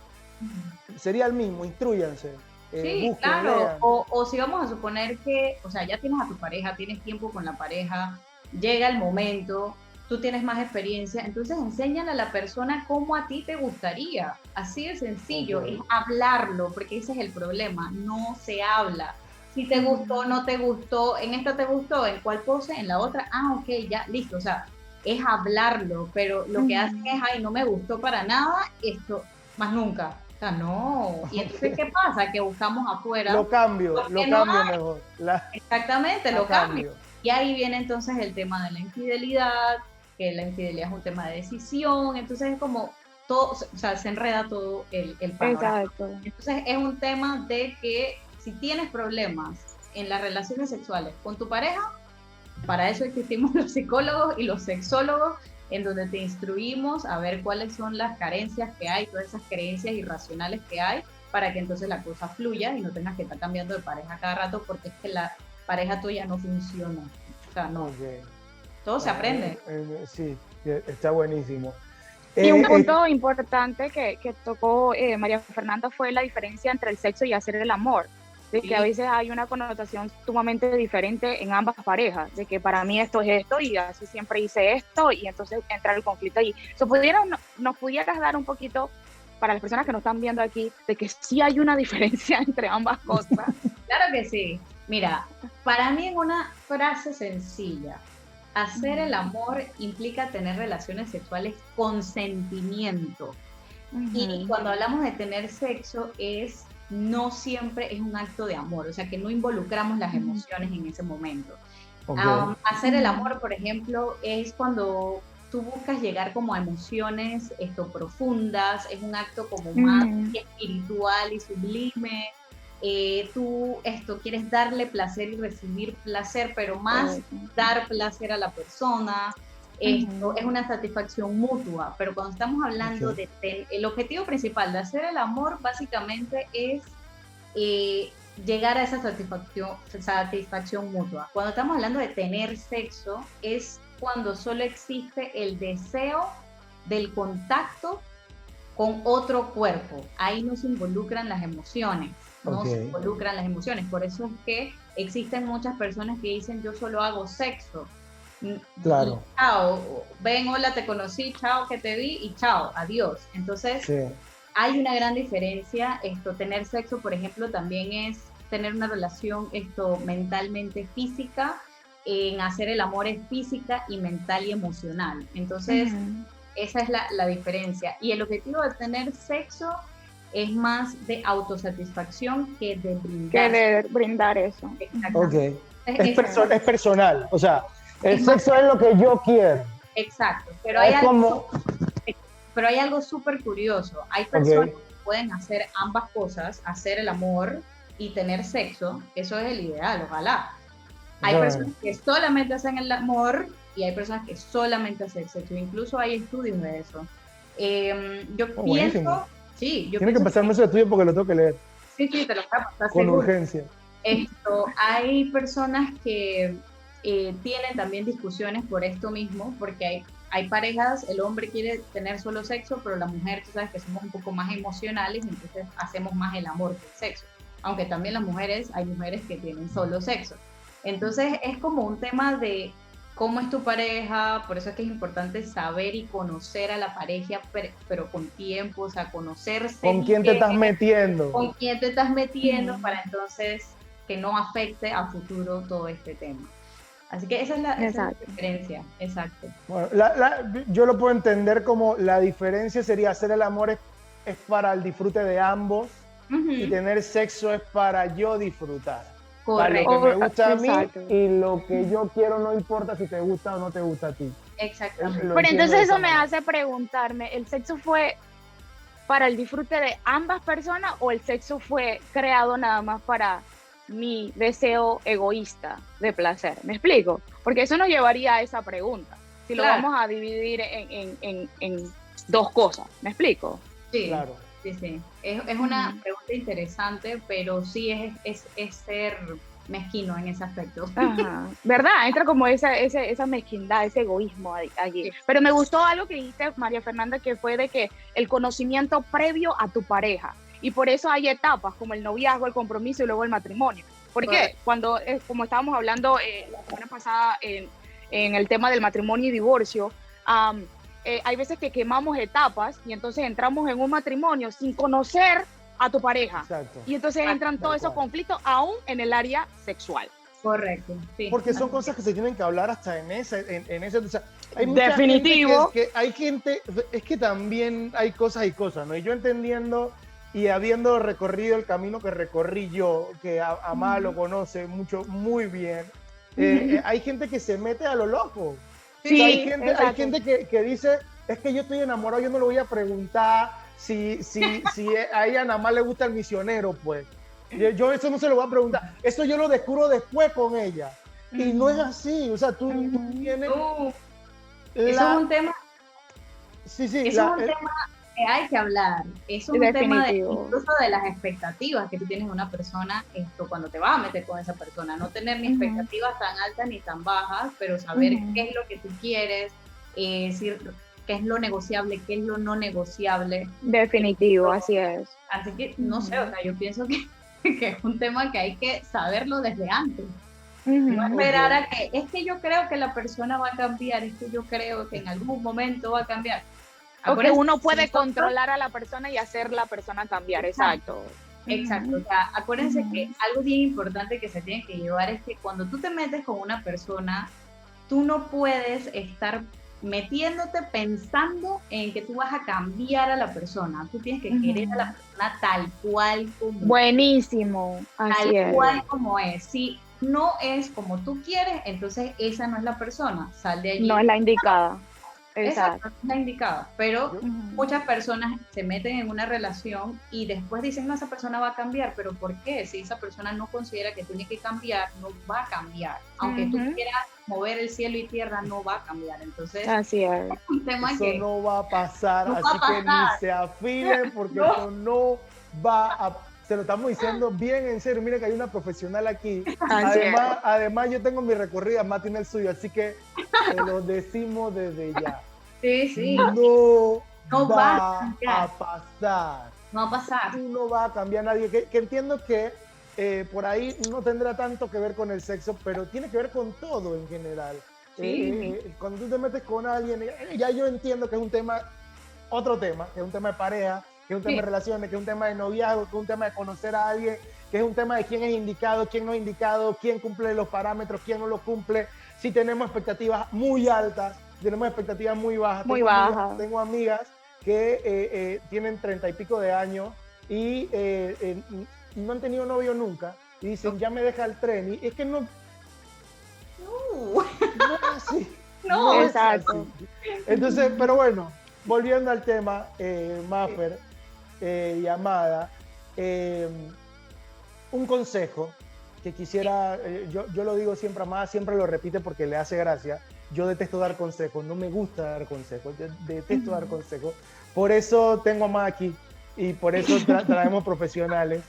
Speaker 4: sería el mismo, instrúyanse.
Speaker 5: Sí,
Speaker 4: busquen,
Speaker 5: claro,
Speaker 4: lean.
Speaker 5: o si vamos a suponer que, o sea, ya tienes a tu pareja, tienes tiempo con la pareja, llega el momento, tú tienes más experiencia, entonces enséñale a la persona cómo a ti te gustaría, así de sencillo, es hablarlo, porque ese es el problema, no se habla. Si te gustó, no te gustó, en esta te gustó, en cuál pose, en la otra, ok, ya, listo, o sea, es hablarlo, pero lo que hacen es, ay, no me gustó para nada, esto, más nunca. O sea, no. Y entonces, ¿qué pasa? Que buscamos afuera.
Speaker 4: Lo cambio mejor.
Speaker 5: Exactamente, lo cambio. Y ahí viene entonces el tema de la infidelidad, que la infidelidad es un tema de decisión, entonces es como todo, o sea, se enreda todo el panorama.
Speaker 3: Exacto.
Speaker 5: Entonces es un tema de que si tienes problemas en las relaciones sexuales con tu pareja, para eso existimos los psicólogos y los sexólogos, en donde te instruimos a ver cuáles son las carencias que hay, todas esas creencias irracionales que hay, para que entonces la cosa fluya y no tengas que estar cambiando de pareja cada rato porque es que la pareja tuya no funciona. O sea, no. Todo se aprende.
Speaker 4: Sí, está buenísimo.
Speaker 3: Y un punto importante que tocó María Fernanda fue la diferencia entre el sexo y hacer el amor. De que a veces hay una connotación sumamente diferente en ambas parejas, de que para mí esto es esto y así siempre hice esto, y entonces entra el conflicto ahí. ¿Nos pudieras dar un poquito, para las personas que nos están viendo aquí, de que sí hay una diferencia entre ambas cosas?
Speaker 5: Claro que sí. Mira, para mí en una frase sencilla, hacer el amor implica tener relaciones sexuales con sentimiento. Y cuando hablamos de tener sexo no siempre es un acto de amor, o sea que no involucramos las emociones en ese momento. Hacer el amor, por ejemplo, es cuando tú buscas llegar como a emociones profundas, es un acto como más espiritual y sublime. Tú quieres darle placer y recibir placer, pero más dar placer a la persona. Esto es una satisfacción mutua, pero cuando estamos hablando el objetivo principal de hacer el amor básicamente es llegar a esa satisfacción mutua. Cuando estamos hablando de tener sexo es cuando solo existe el deseo del contacto con otro cuerpo. Ahí no se involucran las emociones, se involucran las emociones. Por eso es que existen muchas personas que dicen yo solo hago sexo.
Speaker 4: Claro.
Speaker 5: Y chao, ven, hola, te conocí, chao, que te vi y chao, adiós. Entonces, hay una gran diferencia. Tener sexo, por ejemplo, también es tener una relación mentalmente física. En hacer el amor es física y mental y emocional. Entonces, esa es la diferencia. Y el objetivo de tener sexo es más de autosatisfacción que de brindar.
Speaker 3: Que de brindar eso.
Speaker 4: Okay. Es personal, o sea, el sexo es lo que yo quiero.
Speaker 5: Exacto, pero hay algo súper curioso. Hay personas que pueden hacer ambas cosas, hacer el amor y tener sexo. Eso es el ideal, ojalá. Hay personas que solamente hacen el amor y hay personas que solamente hacen sexo. Incluso hay estudios de eso. Yo pienso... Buenísimo. Sí, yo
Speaker 4: Tiene que pasarme ese estudio porque lo tengo que leer.
Speaker 5: Sí, te lo voy a pasar.
Speaker 4: Con urgencia.
Speaker 5: Hay personas que tienen también discusiones por esto mismo, porque hay parejas, el hombre quiere tener solo sexo, pero la mujer, tú sabes que somos un poco más emocionales, entonces hacemos más el amor que el sexo. Aunque también hay mujeres que tienen solo sexo. Entonces es como un tema de cómo es tu pareja, por eso es que es importante saber y conocer a la pareja, pero con tiempo, o sea, conocerse.
Speaker 4: ¿Con quién te estás metiendo?
Speaker 5: Con quién te estás metiendo para entonces que no afecte a futuro todo este tema. Así que esa es la diferencia, exacto.
Speaker 4: Bueno, yo lo puedo entender como la diferencia sería hacer el amor es para el disfrute de ambos y tener sexo es para yo disfrutar.
Speaker 5: Correcto.
Speaker 4: Para lo que me gusta a mí y lo que yo quiero no importa si te gusta o no te gusta a ti.
Speaker 5: Exactamente.
Speaker 3: Pero entonces eso me hace preguntarme, ¿el sexo fue para el disfrute de ambas personas o el sexo fue creado nada más para mi deseo egoísta de placer? ¿Me explico? Porque eso nos llevaría a esa pregunta, si lo vamos a dividir en dos cosas. ¿Me explico?
Speaker 5: Sí,
Speaker 4: Claro.
Speaker 5: sí. Es una pregunta interesante, pero sí es ser mezquino en ese aspecto.
Speaker 3: Ajá. ¿Verdad? Entra como esa mezquindad, ese egoísmo allí.
Speaker 5: Sí.
Speaker 3: Pero me gustó algo que dijiste, María Fernanda, que fue de que el conocimiento previo a tu pareja. Y por eso hay etapas, como el noviazgo, el compromiso y luego el matrimonio. Porque cuando, como estábamos hablando la semana pasada en el tema del matrimonio y divorcio, hay veces que quemamos etapas y entonces entramos en un matrimonio sin conocer a tu pareja.
Speaker 4: Exacto.
Speaker 3: Y entonces entran todos esos conflictos aún en el área sexual.
Speaker 5: Correcto, sí.
Speaker 4: Porque son cosas que se tienen que hablar hasta en ese, o sea, hay mucha
Speaker 3: Definitivo.
Speaker 4: gente hay gente, es que también hay cosas y cosas, ¿no? Y yo entendiendo y habiendo recorrido el camino que recorrí yo, que Amada lo conoce muy bien, hay gente que se mete a lo loco.
Speaker 3: Sí,
Speaker 4: O sea, hay gente que dice, es que yo estoy enamorado, yo no le voy a preguntar si a ella nada más le gusta el misionero, pues. Yo eso no se lo voy a preguntar. Eso yo lo descubro después con ella. Y no es así. O sea, tú tienes...
Speaker 5: Eso es un tema...
Speaker 4: Sí,
Speaker 5: Eso es un tema que hay que hablar. Eso es un tema incluso de las expectativas que tú tienes de una persona cuando te vas a meter con esa persona. No tener ni expectativas tan altas ni tan bajas, pero saber qué es lo que tú quieres, qué es lo negociable, qué es lo no negociable.
Speaker 3: Definitivo, así es.
Speaker 5: Así que, no sé, o sea, yo pienso que es un tema que hay que saberlo desde antes. No esperar a que, es que yo creo que la persona va a cambiar, es que yo creo que en algún momento va a cambiar.
Speaker 3: Porque uno puede controlar a la persona y hacer la persona cambiar, exacto.
Speaker 5: Exacto, o sea, acuérdense que algo bien importante que se tiene que llevar es que cuando tú te metes con una persona, tú no puedes estar metiéndote pensando en que tú vas a cambiar a la persona. Tú tienes que querer a la persona tal cual como
Speaker 3: Buenísimo, así
Speaker 5: tal
Speaker 3: es.
Speaker 5: cual como es. Si no es como tú quieres, entonces esa no es la persona. Sal de allí.
Speaker 3: No es la indicada.
Speaker 5: Exacto, no es la indicada. Pero muchas personas se meten en una relación y después dicen, no, esa persona va a cambiar. ¿Pero por qué? Si esa persona no considera que tiene que cambiar, no va a cambiar. Aunque tú quieras mover el cielo y tierra, no va a cambiar. Entonces,
Speaker 3: así es.
Speaker 5: un tema
Speaker 4: eso
Speaker 5: que
Speaker 4: no va a pasar,
Speaker 5: no
Speaker 4: así
Speaker 5: va a
Speaker 4: que
Speaker 5: pasar.
Speaker 4: ni se afilen porque eso no va a... Se lo estamos diciendo bien en serio. Mira que hay una profesional aquí. Además, yo tengo mi recorrido, Matt tiene el suyo, así que se lo decimos desde ya.
Speaker 5: Sí.
Speaker 4: No
Speaker 5: va
Speaker 4: a pasar.
Speaker 5: No va a pasar.
Speaker 4: Tú no va a cambiar nadie. Que entiendo que por ahí no tendrá tanto que ver con el sexo, pero tiene que ver con todo en general.
Speaker 5: Sí.
Speaker 4: Cuando tú te metes con alguien, ya yo entiendo que es un tema, otro tema, que es un tema de pareja, que es un tema de relaciones, que es un tema de noviazgo, que es un tema de conocer a alguien, que es un tema de quién es indicado, quién no es indicado, quién cumple los parámetros, quién no los cumple, si tenemos expectativas muy altas, tenemos expectativas muy bajas. Tengo amigas que tienen 30 y pico de años y no han tenido novio nunca y dicen, ya me deja el tren, y es que no es así.
Speaker 5: No,
Speaker 3: exacto.
Speaker 4: Entonces, pero bueno, volviendo al tema, Maffer y Amada, un consejo que quisiera, yo lo digo siempre, Amada siempre lo repite porque le hace gracia. Yo detesto dar consejos, no me gusta dar consejos, yo detesto dar consejos. Por eso tengo a Amada aquí y por eso traemos profesionales.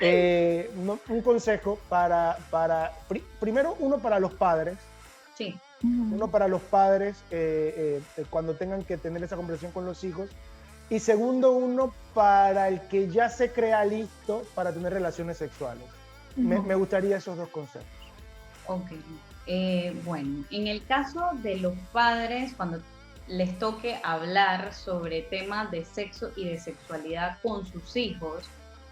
Speaker 4: Un consejo primero uno para los padres.
Speaker 5: Sí.
Speaker 4: Uno para los padres cuando tengan que tener esa conversación con los hijos. Y segundo, uno para el que ya se crea listo para tener relaciones sexuales. Me gustaría esos dos consejos.
Speaker 5: Ok. Bueno, en el caso de los padres, cuando les toque hablar sobre temas de sexo y de sexualidad con sus hijos,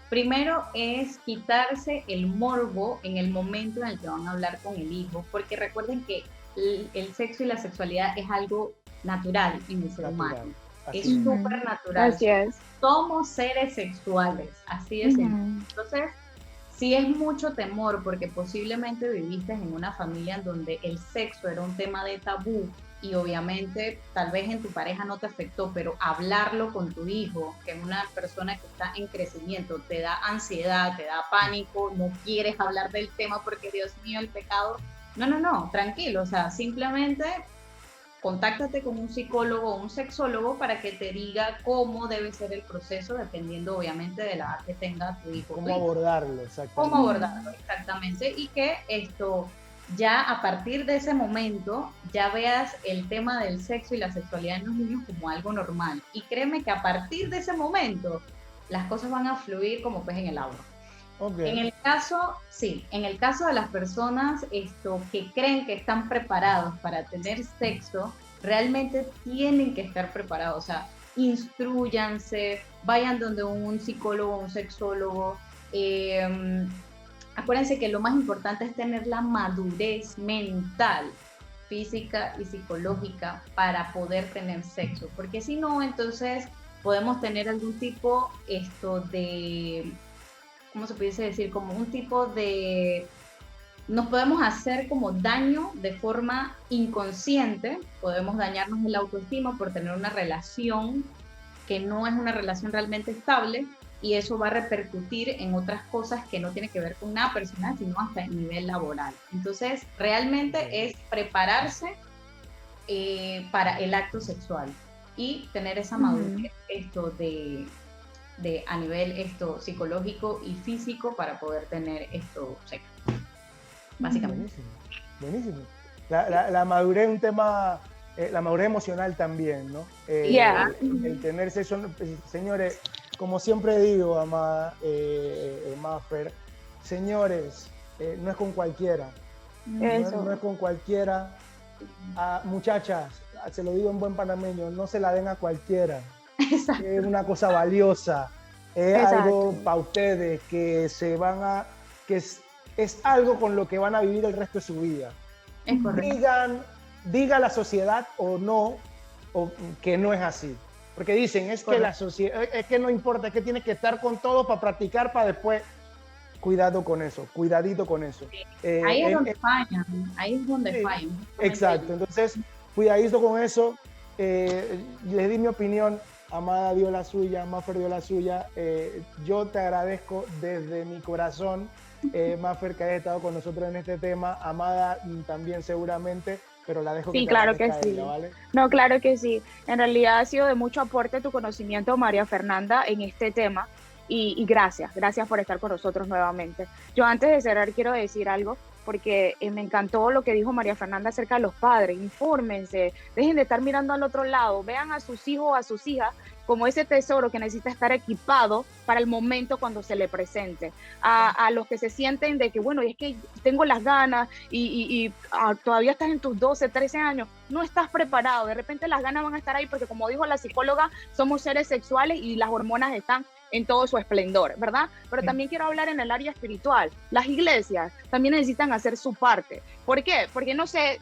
Speaker 5: primero es quitarse el morbo en el momento en el que van a hablar con el hijo, porque recuerden que el sexo y la sexualidad es algo natural en el ser humano. Es súper natural.
Speaker 3: Así es.
Speaker 5: Somos seres sexuales, así es. Entonces, si es mucho temor porque posiblemente viviste en una familia en donde el sexo era un tema de tabú y obviamente tal vez en tu pareja no te afectó, pero hablarlo con tu hijo, que es una persona que está en crecimiento, te da ansiedad, te da pánico, no quieres hablar del tema porque Dios mío, el pecado. No, tranquilo, o sea, simplemente contáctate con un psicólogo o un sexólogo para que te diga cómo debe ser el proceso, dependiendo obviamente de la edad que tenga tu hijo.
Speaker 4: Cómo abordarlo, exactamente.
Speaker 5: Cómo abordarlo, exactamente. Y que esto, ya a partir de ese momento, ya veas el tema del sexo y la sexualidad en los niños como algo normal. Y créeme que a partir de ese momento, las cosas van a fluir como pez en el agua.
Speaker 4: Okay.
Speaker 5: En el caso de las personas que creen que están preparados para tener sexo, realmente tienen que estar preparados, o sea, instrúyanse, vayan donde un psicólogo, un sexólogo. Acuérdense que lo más importante es tener la madurez mental, física y psicológica para poder tener sexo, porque si no, entonces podemos tener algún tipo de, ¿cómo se pudiese decir? Como un tipo de... Nos podemos hacer como daño de forma inconsciente, podemos dañarnos el autoestima por tener una relación que no es una relación realmente estable, y eso va a repercutir en otras cosas que no tienen que ver con nada personal, sino hasta a nivel laboral. Entonces, realmente es prepararse para el acto sexual y tener esa madurez a nivel psicológico y físico para poder tener sexo, básicamente.
Speaker 4: Buenísimo. La madurez es un tema, la madurez emocional también, ¿no? El tener sexo, señores, como siempre digo, amada Maffer, señores, no es con cualquiera. No es con cualquiera. Muchachas, se lo digo en buen panameño, no se la den a cualquiera. Exacto. Es una cosa valiosa. Es algo para ustedes que es algo con lo que van a vivir el resto de su vida.
Speaker 5: Es correcto.
Speaker 4: Diga la sociedad o no, o que no es así. Porque dicen, que la sociedad, es que no importa, es que tienes que estar con todo para practicar, para después. Cuidado con eso, cuidadito con eso.
Speaker 5: Ahí es donde fallan, ahí es donde fallan.
Speaker 4: Exacto, entonces, cuidadito con eso. Les di mi opinión, amada dio la suya, Maffer dio la suya. Yo te agradezco desde mi corazón, Maffer, que hayas estado con nosotros en este tema. Amada también seguramente, pero la dejo que
Speaker 3: sí,
Speaker 4: te
Speaker 3: claro que sí.
Speaker 4: ella, ¿vale?
Speaker 3: No, claro que sí. En realidad ha sido de mucho aporte tu conocimiento, María Fernanda, en este tema. Y gracias por estar con nosotros nuevamente. Yo antes de cerrar quiero decir algo, porque me encantó lo que dijo María Fernanda acerca de los padres. Infórmense, dejen de estar mirando al otro lado, vean a sus hijos o a sus hijas como ese tesoro que necesita estar equipado para el momento cuando se le presente. A los que se sienten de que, bueno, es que tengo las ganas y todavía estás en tus 12, 13 años, no estás preparado. De repente las ganas van a estar ahí porque, como dijo la psicóloga, somos seres sexuales y las hormonas están en todo su esplendor, ¿verdad? Pero también quiero hablar en el área espiritual. Las iglesias también necesitan hacer su parte. ¿Por qué? Porque no sé,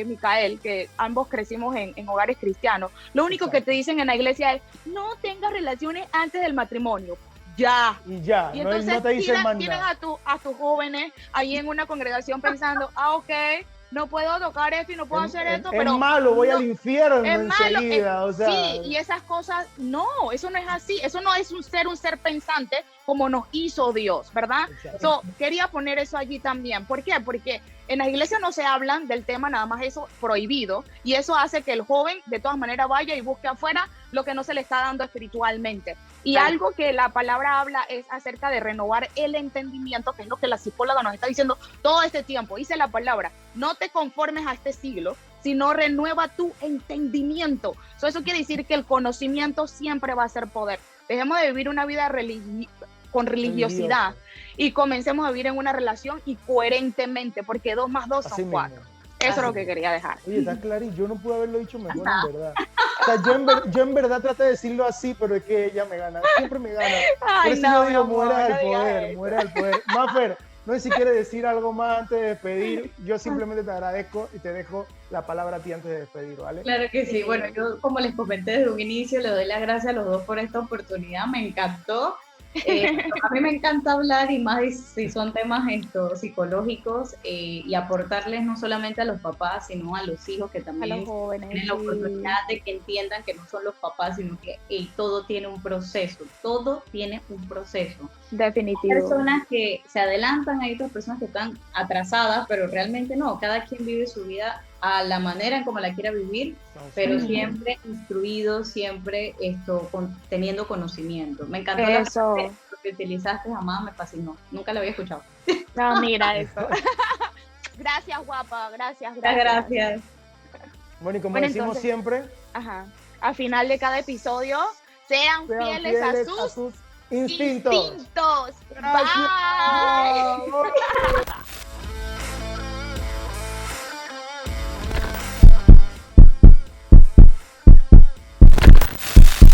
Speaker 3: Micael, que ambos crecimos en hogares cristianos, lo único que te dicen en la iglesia es, no tengas relaciones antes del matrimonio. Ya.
Speaker 4: Y entonces no te dicen
Speaker 3: tienen a tus jóvenes ahí en una congregación pensando, ok, no puedo tocar esto y no puedo hacer esto, pero...
Speaker 4: Es malo, voy al infierno
Speaker 3: es
Speaker 4: enseguida,
Speaker 3: malo,
Speaker 4: o sea...
Speaker 3: Sí, y esas cosas, no, eso no es así, eso no es un ser pensante como nos hizo Dios, ¿verdad? Quería poner eso allí también. ¿Por qué? Porque en las iglesias no se hablan del tema, nada más eso prohibido, y eso hace que el joven de todas maneras vaya y busque afuera lo que no se le está dando espiritualmente. Y algo que la palabra habla es acerca de renovar el entendimiento, que es lo que la psicóloga nos está diciendo todo este tiempo. Dice la palabra, no te conformes a este siglo, sino renueva tu entendimiento. Eso quiere decir que el conocimiento siempre va a ser poder. Dejemos de vivir una vida con religiosidad y comencemos a vivir en una relación y coherentemente, porque 2 más 2 son 4. Eso es lo que quería dejar.
Speaker 4: Oye, está clarísimo, yo no pude haberlo dicho mejor, en verdad. O sea, yo en verdad traté de decirlo así, pero es que ella me gana, siempre me gana. Por eso yo digo, muera el poder. Maffer, no sé si quieres decir algo más antes de despedir. Yo simplemente te agradezco y te dejo la palabra a ti antes de despedir, ¿vale?
Speaker 5: Claro que sí. Bueno, yo como les comenté desde un inicio, le doy las gracias a los dos por esta oportunidad, me encantó. A mí me encanta hablar y más si son temas psicológicos y aportarles no solamente a los papás, sino a los hijos que
Speaker 3: A
Speaker 5: también
Speaker 3: los jóvenes.
Speaker 5: tienen la oportunidad de que entiendan que no son los papás, sino que todo tiene un proceso, todo tiene un proceso.
Speaker 3: Definitivo.
Speaker 5: Hay personas que se adelantan, hay otras personas que están atrasadas, pero realmente no, cada quien vive su vida a la manera en como la quiera vivir, pero siempre instruido, siempre teniendo conocimiento. Me encantó la
Speaker 3: Eso.
Speaker 5: frase que utilizaste, jamás me fascinó, nunca la había escuchado.
Speaker 3: No, mira eso. Gracias, guapa, gracias.
Speaker 5: Gracias.
Speaker 4: Bueno, y como
Speaker 3: Bueno,
Speaker 4: decimos
Speaker 3: entonces-
Speaker 4: siempre,
Speaker 3: Ajá. Al final de cada episodio, sean
Speaker 4: sean
Speaker 3: fieles a sus
Speaker 4: instintos.
Speaker 3: instintos.
Speaker 4: Gracias.
Speaker 3: Bye.